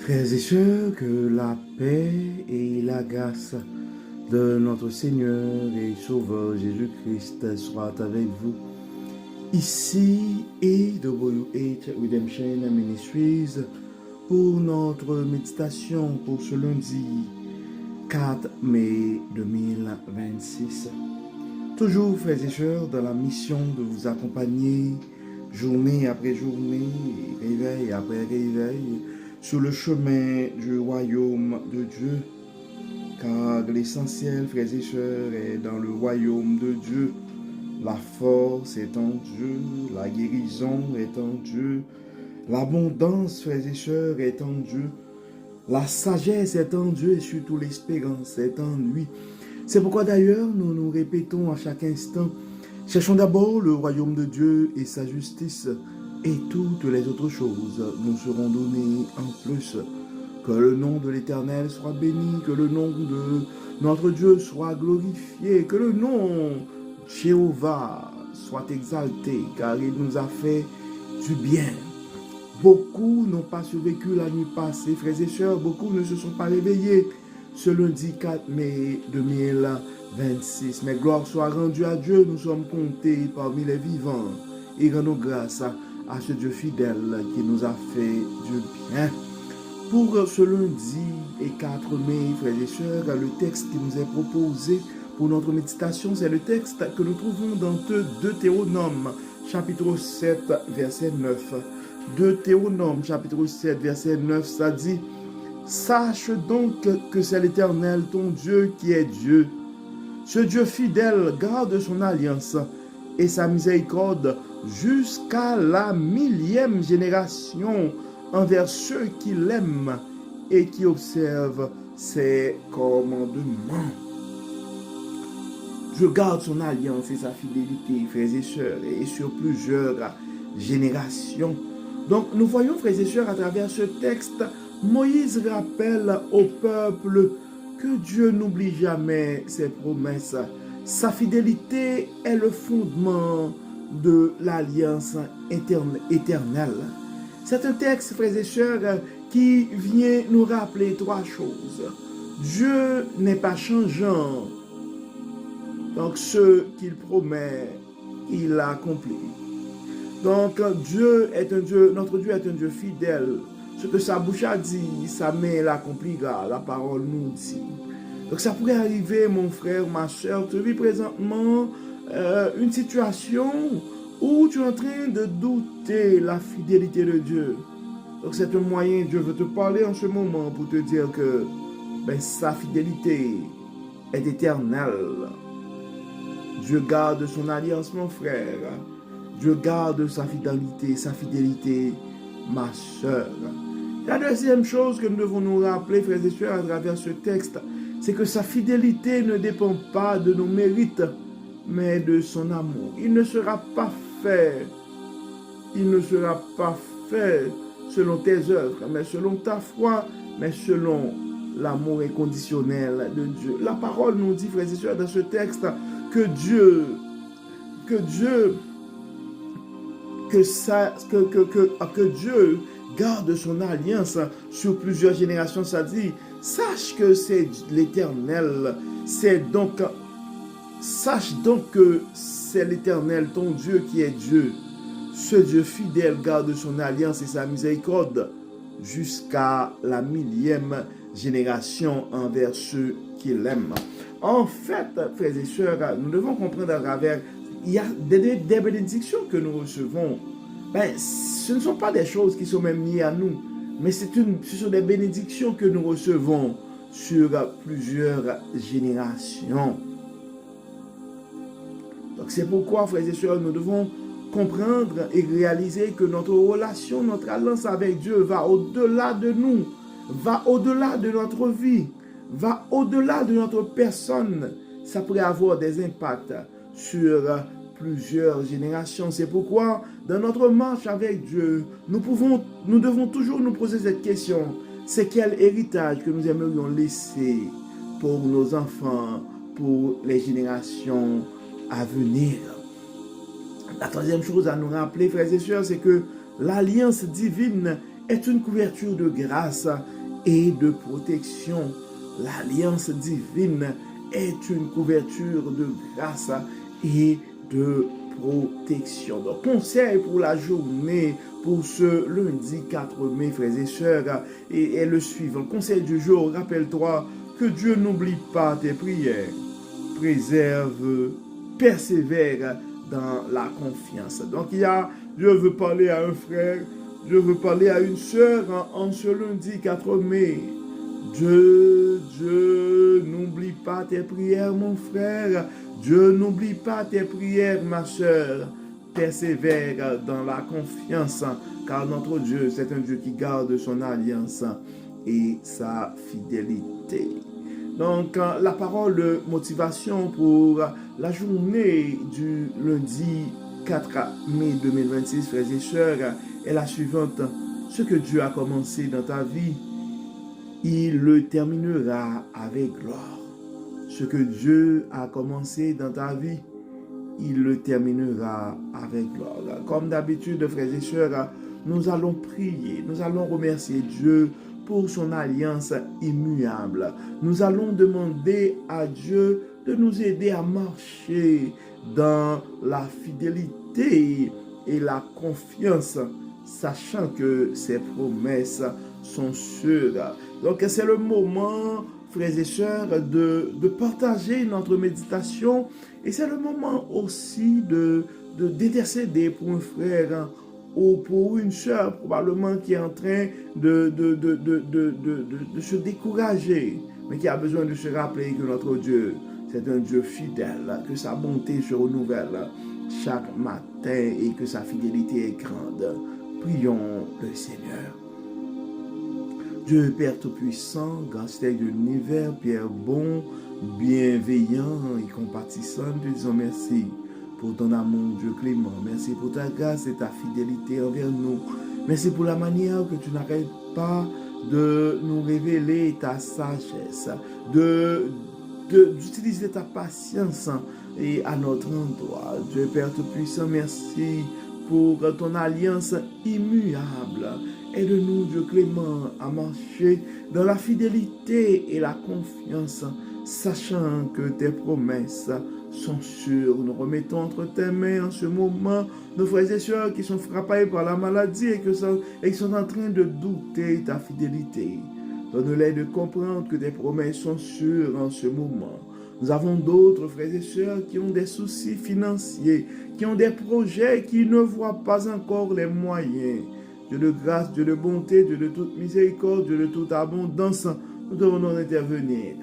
Frères et sœurs, que la paix et la grâce de notre Seigneur et Sauveur Jésus-Christ soient avec vous. Ici AWH Redemption Ministries pour notre méditation pour ce lundi 4 mai 2026. Toujours, frères et sœurs, dans la mission de vous accompagner journée après journée, réveil après réveil, sur le chemin du royaume de Dieu, car l'essentiel, frères et sœurs, est dans le royaume de Dieu. La force est en Dieu, la guérison est en Dieu, l'abondance, frères et sœurs, est en Dieu, la sagesse est en Dieu et surtout l'espérance est en lui. C'est pourquoi d'ailleurs nous nous répétons à chaque instant, cherchons d'abord le royaume de Dieu et sa justice, et toutes les autres choses nous seront données en plus. Que le nom de l'Éternel soit béni, que le nom de notre Dieu soit glorifié, que le nom Jéhovah soit exalté, car il nous a fait du bien. Beaucoup n'ont pas survécu la nuit passée, frères et sœurs, beaucoup ne se sont pas réveillés ce lundi 4 mai 2026. Mais gloire soit rendue à Dieu, nous sommes comptés parmi les vivants et rendons grâce à ce Dieu fidèle qui nous a fait du bien. Pour ce lundi et 4 mai, frères et sœurs, le texte qui nous est proposé pour notre méditation, c'est le texte que nous trouvons dans Deutéronome, chapitre 7, verset 9. Deutéronome, chapitre 7, verset 9, ça dit: « Sache donc que c'est l'Éternel, ton Dieu, qui est Dieu. Ce Dieu fidèle garde son alliance et sa miséricorde jusqu'à la 1000e génération envers ceux qui l'aiment et qui observent ses commandements. » Dieu garde son alliance et sa fidélité, frères et sœurs, et sur plusieurs générations. Donc nous voyons, frères et sœurs, à travers ce texte, Moïse rappelle au peuple que Dieu n'oublie jamais ses promesses. Sa fidélité est le fondement de l'alliance éternelle. C'est un texte, frères et sœurs, qui vient nous rappeler trois choses. Dieu n'est pas changeant. Donc ce qu'il promet, il l'a accompli. Donc Dieu est un Dieu, notre Dieu est un Dieu fidèle. Ce que sa bouche a dit, sa main l'accomplira, la parole nous dit. Donc ça pourrait arriver, mon frère, ma soeur, tu vis présentement une situation où tu es en train de douter la fidélité de Dieu. Donc c'est un moyen, Dieu veut te parler en ce moment pour te dire que sa fidélité est éternelle. Dieu garde son alliance, mon frère. Dieu garde sa fidélité, ma soeur. La deuxième chose que nous devons nous rappeler, frères et sœurs, à travers ce texte, c'est que sa fidélité ne dépend pas de nos mérites, mais de son amour. Il ne sera pas fait selon tes œuvres, mais selon ta foi, mais selon l'amour inconditionnel de Dieu. La parole nous dit, frères et sœurs, dans ce texte, que Dieu garde son alliance sur plusieurs générations. Ça dit, sache que c'est l'Éternel, sache donc que c'est l'Éternel, ton Dieu, qui est Dieu. Ce Dieu fidèle garde son alliance et sa miséricorde jusqu'à la 1000e génération envers ceux qui l'aiment. En fait, frères et sœurs, nous devons comprendre à travers, il y a des bénédictions que nous recevons. Ce ne sont pas des choses qui sont même liées à nous, mais ce sont des bénédictions que nous recevons sur plusieurs générations. Donc c'est pourquoi, frères et sœurs, nous devons comprendre et réaliser que notre relation, notre alliance avec Dieu va au-delà de nous, va au-delà de notre vie, va au-delà de notre personne. Ça pourrait avoir des impacts sur plusieurs générations. C'est pourquoi, dans notre marche avec Dieu, nous devons toujours nous poser cette question. C'est quel héritage que nous aimerions laisser pour nos enfants, pour les générations à venir? La troisième chose à nous rappeler, frères et sœurs, c'est que l'alliance divine est une couverture de grâce et de protection. L'alliance divine est une couverture de grâce et de protection. Donc, conseil pour la journée, pour ce lundi 4 mai, frères et sœurs, est le suivant. Conseil du jour, rappelle-toi que Dieu n'oublie pas tes prières. Préserve, persévère dans la confiance. Donc, je veux parler à un frère, je veux parler à une sœur en ce lundi 4 mai. Dieu n'oublie pas tes prières, mon frère. Dieu n'oublie pas tes prières, ma sœur. Persévère dans la confiance, car notre Dieu, c'est un Dieu qui garde son alliance et sa fidélité. Donc, la parole de motivation pour la journée du lundi 4 mai 2026, frères et sœurs, est la suivante. Ce que Dieu a commencé dans ta vie, il le terminera avec gloire. Ce que Dieu a commencé dans ta vie, il le terminera avec gloire. Comme d'habitude, frères et sœurs, nous allons prier, nous allons remercier Dieu pour son alliance immuable. Nous allons demander à Dieu de nous aider à marcher dans la fidélité et la confiance, sachant que ses promesses sont sûres. Donc c'est le moment, frères et sœurs, de partager notre méditation, et c'est le moment aussi d'intercéder pour un frère ou pour une sœur probablement qui est en train de se décourager, mais qui a besoin de se rappeler que notre Dieu, c'est un Dieu fidèle, que sa bonté se renouvelle chaque matin et que sa fidélité est grande. Prions le Seigneur. Dieu Père Tout-Puissant, Grand-Seigneur de l'univers, Père bon, bienveillant et compatissant, nous te disons merci pour ton amour, Dieu clément. Merci pour ta grâce et ta fidélité envers nous. Merci pour la manière que tu n'arrêtes pas de nous révéler ta sagesse, d'utiliser ta patience et à notre endroit. Dieu Père Tout-Puissant, merci pour ton alliance immuable. Aide-nous, Dieu clément, à marcher dans la fidélité et la confiance, sachant que tes promesses sont sûres. Nous remettons entre tes mains en ce moment nos frères et sœurs qui sont frappés par la maladie et qui sont en train de douter ta fidélité. Donne-les de comprendre que tes promesses sont sûres en ce moment. Nous avons d'autres frères et sœurs qui ont des soucis financiers, qui ont des projets qui ne voient pas encore les moyens. Dieu de grâce, Dieu de bonté, Dieu de toute miséricorde, Dieu de toute abondance, nous devons intervenir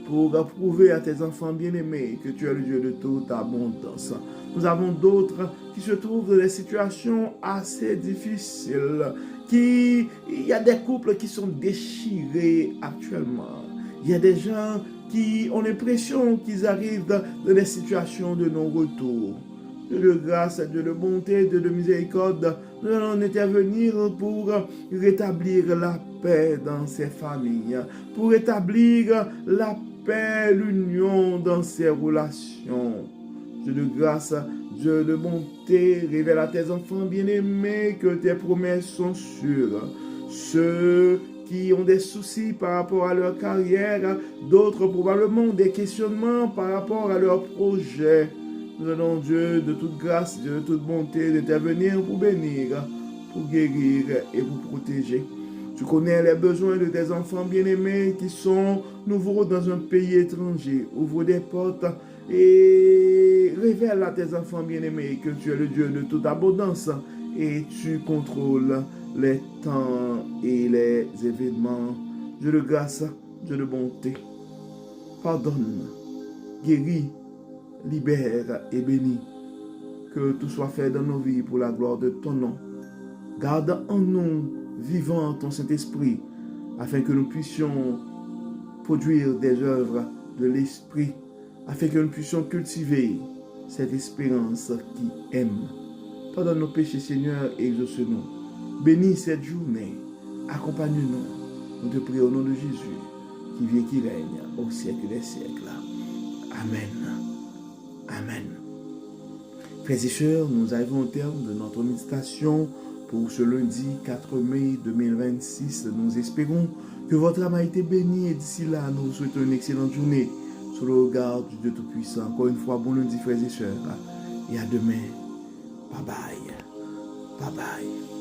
pour prouver à tes enfants bien-aimés que tu es le Dieu de toute abondance. Nous avons d'autres qui se trouvent dans des situations assez difficiles, il y a des couples qui sont déchirés actuellement. Il y a des gens qui ont l'impression qu'ils arrivent dans des situations de non-retour. Dieu de grâce, Dieu de bonté, Dieu de miséricorde, nous allons intervenir pour rétablir la paix dans ces familles, pour rétablir la paix, l'union dans ces relations. Dieu de grâce, Dieu de bonté, révèle à tes enfants bien-aimés que tes promesses sont sûres. Ceux qui ont des soucis par rapport à leur carrière, d'autres probablement des questionnements par rapport à leur projet. Nous allons, Dieu de toute grâce, Dieu de toute bonté, d'intervenir pour bénir, pour guérir et pour protéger. Tu connais les besoins de tes enfants bien-aimés qui sont nouveaux dans un pays étranger. Ouvre des portes et révèle à tes enfants bien-aimés que tu es le Dieu de toute abondance et tu contrôles les temps et les événements. Dieu de grâce, Dieu de bonté, pardonne, guéris, libère et bénis. Que tout soit fait dans nos vies pour la gloire de ton nom. Garde en nous vivant ton Saint-Esprit, afin que nous puissions produire des œuvres de l'Esprit, afin que nous puissions cultiver cette espérance qui aime. Pardonne nos péchés, Seigneur, et exauce-nous. Bénis cette journée, accompagne-nous. Nous te prions au nom de Jésus, qui vit et qui règne au siècle des siècles. Amen. Amen. Frères et sœurs, nous arrivons au terme de notre méditation pour ce lundi 4 mai 2026. Nous espérons que votre âme a été bénie et d'ici là, nous vous souhaitons une excellente journée sous le regard du Dieu Tout-Puissant. Encore une fois, bon lundi frères et sœurs et à demain. Bye bye. Bye bye.